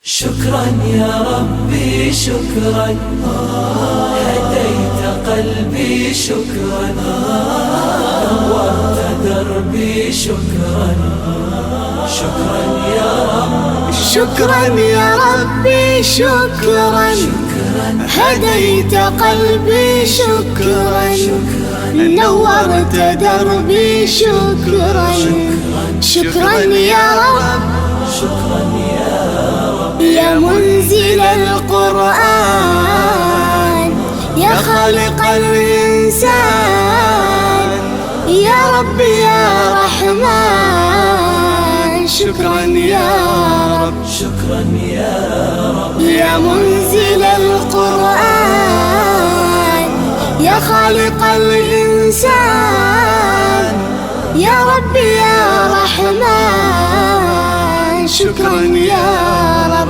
شكرا يا ربي شكرا، هديت قلبي شكرا، نورت دربي شكرا. شكرا يا رب، شكرا يا ربي شكرا، هديت قلبي شكرا، نورت دربي شكرا. شكرا يا رب، شكرا يا رب، يا منزل القرآن، يا خالق الإنسان، يا رب يا رحمن. شكرا يا رب، شكرا يا رب، يا منزل القرآن، يا خالق الإنسان، يا رب يا رحمن. شكرا يا رب.